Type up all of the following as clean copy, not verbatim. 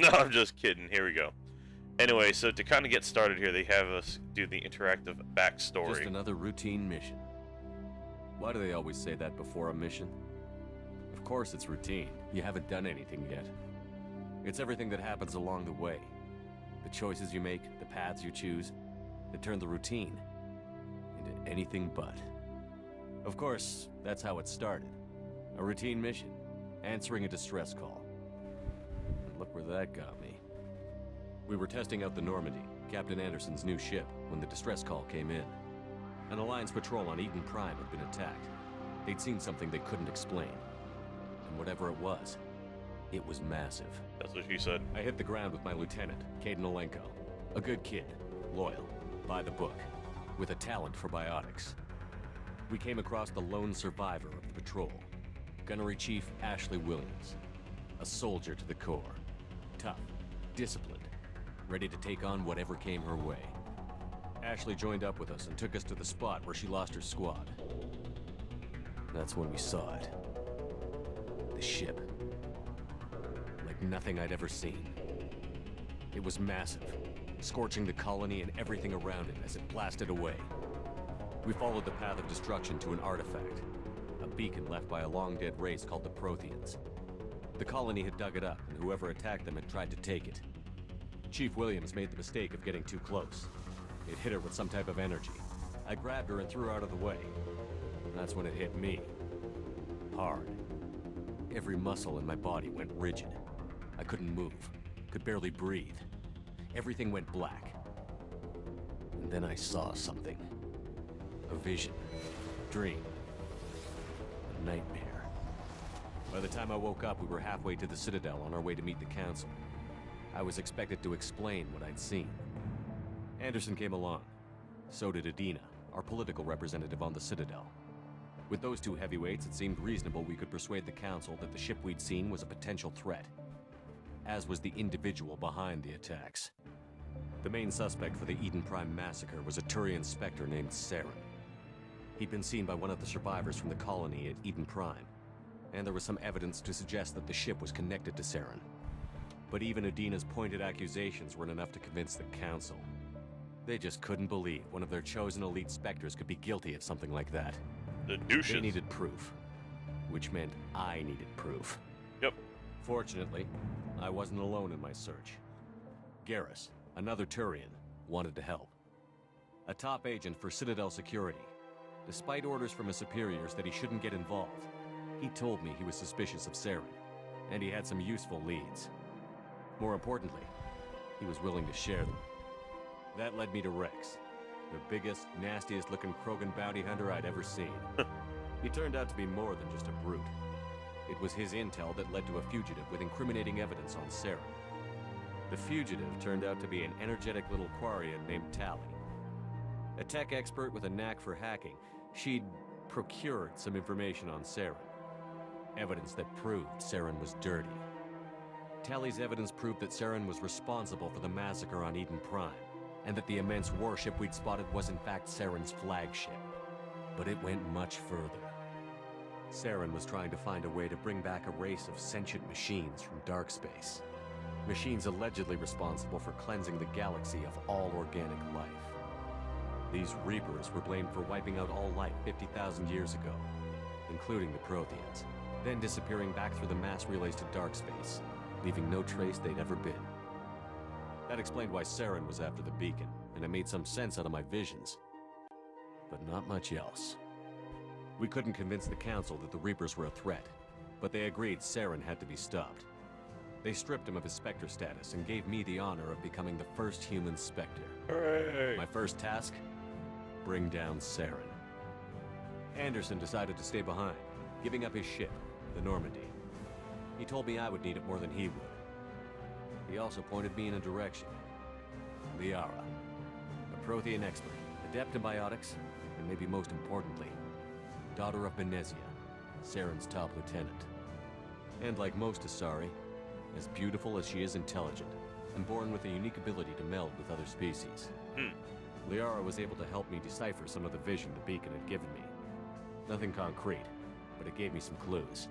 No, I'm just kidding. Here we go. Anyway, so to kind of get started here, they have us do the interactive backstory. Just another routine mission. Why do they always say that before a mission? Of course it's routine. You haven't done anything yet. It's everything that happens along the way. The choices you make, the paths you choose, that turn the routine into anything but. Of course, that's how it started. A routine mission, answering a distress call. And look where that got me. We were testing out the Normandy, Captain Anderson's new ship, when the distress call came in. An Alliance patrol on Eden Prime had been attacked. They'd seen something they couldn't explain. And whatever it was massive. That's what she said. I hit the ground with my lieutenant, Caden Olenko. A good kid, loyal, by the book, with a talent for biotics. We came across the lone survivor of the patrol, Gunnery Chief Ashley Williams. A soldier to the core. Tough, disciplined, ready to take on whatever came her way. Ashley joined up with us and took us to the spot where she lost her squad. That's when we saw it. The ship. Like nothing I'd ever seen. It was massive, scorching the colony and everything around it as it blasted away. We followed the path of destruction to an artifact, a beacon left by a long-dead race called the Protheans. The colony had dug it up, and whoever attacked them had tried to take it. Chief Williams made the mistake of getting too close. It hit her with some type of energy. I grabbed her and threw her out of the way. That's when it hit me. Hard. Every muscle in my body went rigid. I couldn't move, could barely breathe. Everything went black. And then I saw something. A vision. Dream. A nightmare. By the time I woke up, we were halfway to the Citadel on our way to meet the Council. I was expected to explain what I'd seen. Anderson came along. So did Adina, our political representative on the Citadel. With those two heavyweights, it seemed reasonable we could persuade the Council that the ship we'd seen was a potential threat. As was the individual behind the attacks. The main suspect for the Eden Prime massacre was a Turian Spectre named Saren. He'd been seen by one of the survivors from the colony at Eden Prime, and there was some evidence to suggest that the ship was connected to Saren. But even Adina's pointed accusations weren't enough to convince the Council. They just couldn't believe one of their chosen elite Spectres could be guilty of something like that. The douches. They needed proof, which meant I needed proof. Yep. Fortunately, I wasn't alone in my search. Garrus, another Turian, wanted to help. A top agent for Citadel Security. Despite orders from his superiors that he shouldn't get involved, he told me he was suspicious of Saren, and he had some useful leads. More importantly, he was willing to share them. That led me to Rex, the biggest, nastiest looking Krogan bounty hunter I'd ever seen. He turned out to be more than just a brute. It was his intel that led to a fugitive with incriminating evidence on Saren. The fugitive turned out to be an energetic little Quarian named Tally. A tech expert with a knack for hacking, she'd procured some information on Saren. Evidence that proved Saren was dirty. Tally's evidence proved that Saren was responsible for the massacre on Eden Prime, and that the immense warship we'd spotted was in fact Saren's flagship. But it went much further. Saren was trying to find a way to bring back a race of sentient machines from dark space. Machines allegedly responsible for cleansing the galaxy of all organic life. These Reapers were blamed for wiping out all life 50,000 years ago, including the Protheans, then disappearing back through the mass relays to dark space, leaving no trace they'd ever been. That explained why Saren was after the beacon, and it made some sense out of my visions. But not much else. We couldn't convince the Council that the Reapers were a threat, but they agreed Saren had to be stopped. They stripped him of his Spectre status and gave me the honor of becoming the first human Spectre. Hooray! My first task? Bring down Saren. Anderson decided to stay behind, giving up his ship, the Normandy. He told me I would need it more than he would. He also pointed me in a direction. Liara, a Prothean expert, adept in biotics, and maybe most importantly, daughter of Benezia, Saren's top lieutenant. And like most Asari, as beautiful as she is intelligent, and born with a unique ability to meld with other species. Liara was able to help me decipher some of the vision the beacon had given me. Nothing concrete, but it gave me some clues.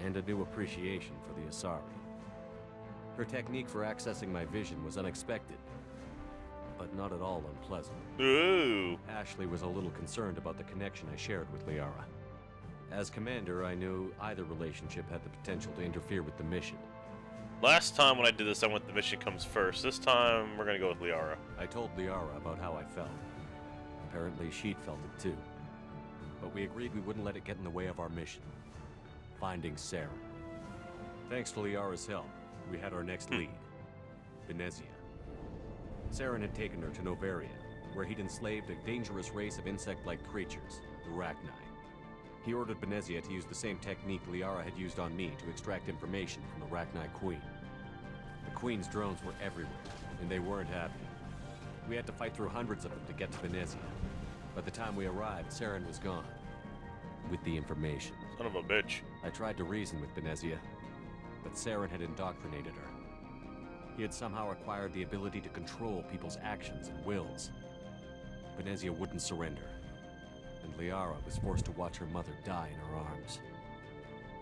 And a new appreciation for the Asari. Her technique for accessing my vision was unexpected, but not at all unpleasant. Ooh. Ashley was a little concerned about the connection I shared with Liara. As commander, I knew either relationship had the potential to interfere with the mission. Last time when I did this, I went the mission comes first. This time, we're gonna go with Liara. I told Liara about how I felt. Apparently, she'd felt it too. But we agreed we wouldn't let it get in the way of our mission. Finding Saren. Thanks to Liara's help, we had our next lead. Venezia. Saren had taken her to Novaria, where he'd enslaved a dangerous race of insect-like creatures, the Rachni. He ordered Venezia to use the same technique Liara had used on me to extract information from the Rachni Queen. The Queen's drones were everywhere, and they weren't happy. We had to fight through hundreds of them to get to Venezia. By the time we arrived, Saren was gone. With the information. Son of a bitch. I tried to reason with Venezia, but Saren had indoctrinated her. He had somehow acquired the ability to control people's actions and wills. Venezia wouldn't surrender, and Liara was forced to watch her mother die in her arms.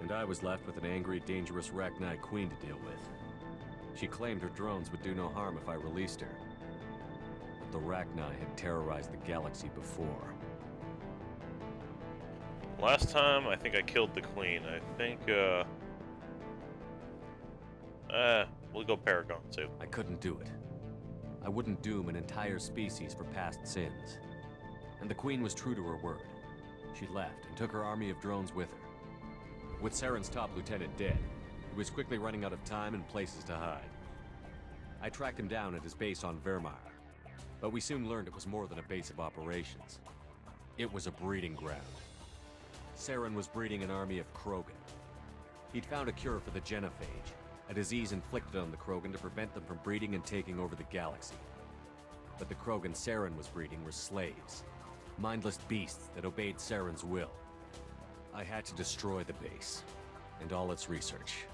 And I was left with an angry, dangerous Rachni Queen to deal with. She claimed her drones would do no harm if I released her. But the Rachni had terrorized the galaxy before. Last time, I think I killed the queen. I think, we'll go Paragon, too. I couldn't do it. I wouldn't doom an entire species for past sins. And the Queen was true to her word. She left and took her army of drones with her. With Saren's top lieutenant dead, he was quickly running out of time and places to hide. I tracked him down at his base on Vermeer, but we soon learned it was more than a base of operations. It was a breeding ground. Saren was breeding an army of Krogan. He'd found a cure for the genophage, a disease inflicted on the Krogan to prevent them from breeding and taking over the galaxy. But the Krogan Saren was breeding were slaves, mindless beasts that obeyed Saren's will. I had to destroy the base, and all its research.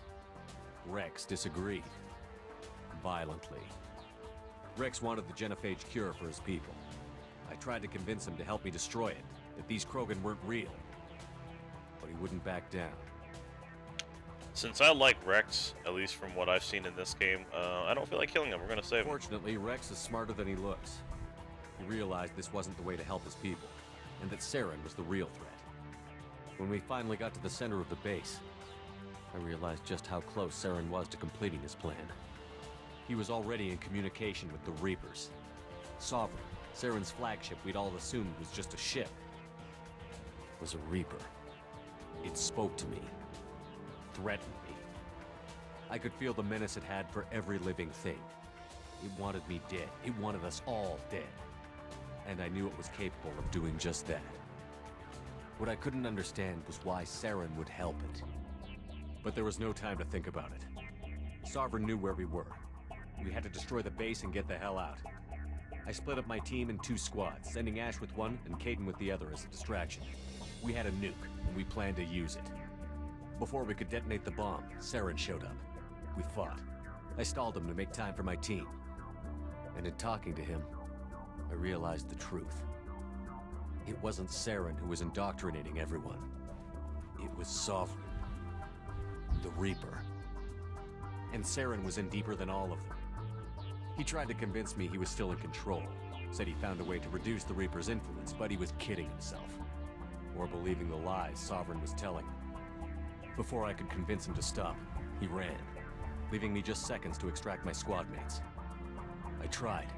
Rex disagreed. Violently. Rex wanted the genophage cure for his people. I tried to convince him to help me destroy it, that these Krogan weren't real. But he wouldn't back down. Since I like Rex, at least from what I've seen in this game, I don't feel like killing him. We're gonna save him. Fortunately, Rex is smarter than he looks. He realized this wasn't the way to help his people, and that Saren was the real threat. When we finally got to the center of the base, I realized just how close Saren was to completing his plan. He was already in communication with the Reapers. Sovereign, Saren's flagship we'd all assumed was just a ship, was a Reaper. It spoke to me. Threatened me. I could feel the menace it had for every living thing. It wanted me dead. It wanted us all dead. And I knew it was capable of doing just that. What I couldn't understand was why Saren would help it. But there was no time to think about it. Sovereign knew where we were. We had to destroy the base and get the hell out. I split up my team in 2 squads, sending Ash with one and Caden with the other as a distraction. We had a nuke, and we planned to use it. Before we could detonate the bomb, Saren showed up. We fought. I stalled him to make time for my team. And in talking to him, I realized the truth. It wasn't Saren who was indoctrinating everyone. It was Sovereign. The Reaper. And Saren was in deeper than all of them. He tried to convince me he was still in control. Said he found a way to reduce the Reaper's influence, but he was kidding himself. Or believing the lies Sovereign was telling him. Before I could convince him to stop, he ran, leaving me just seconds to extract my squad mates. I tried,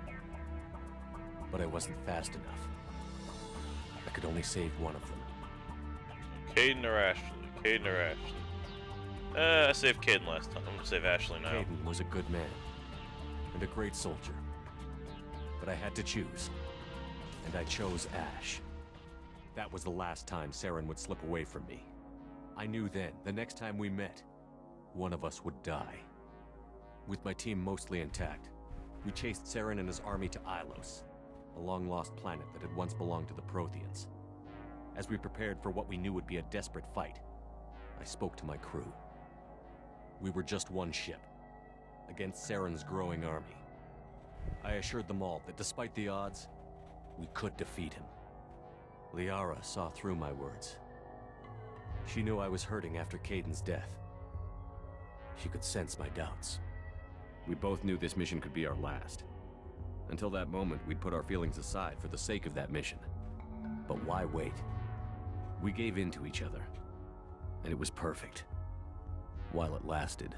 but I wasn't fast enough. I could only save one of them. Caden or Ashley? Caden or Ashley? I saved Caden last time. I'm gonna save Ashley now. Caden was a good man, and a great soldier. But I had to choose, and I chose Ash. That was the last time Saren would slip away from me. I knew then, the next time we met, one of us would die. With my team mostly intact, we chased Saren and his army to Ilos, a long-lost planet that had once belonged to the Protheans. As we prepared for what we knew would be a desperate fight, I spoke to my crew. We were just one ship, against Saren's growing army. I assured them all that despite the odds, we could defeat him. Liara saw through my words. She knew I was hurting after Caden's death. She could sense my doubts. We both knew this mission could be our last. Until that moment, we'd put our feelings aside for the sake of that mission. But why wait? We gave in to each other, and it was perfect. While it lasted.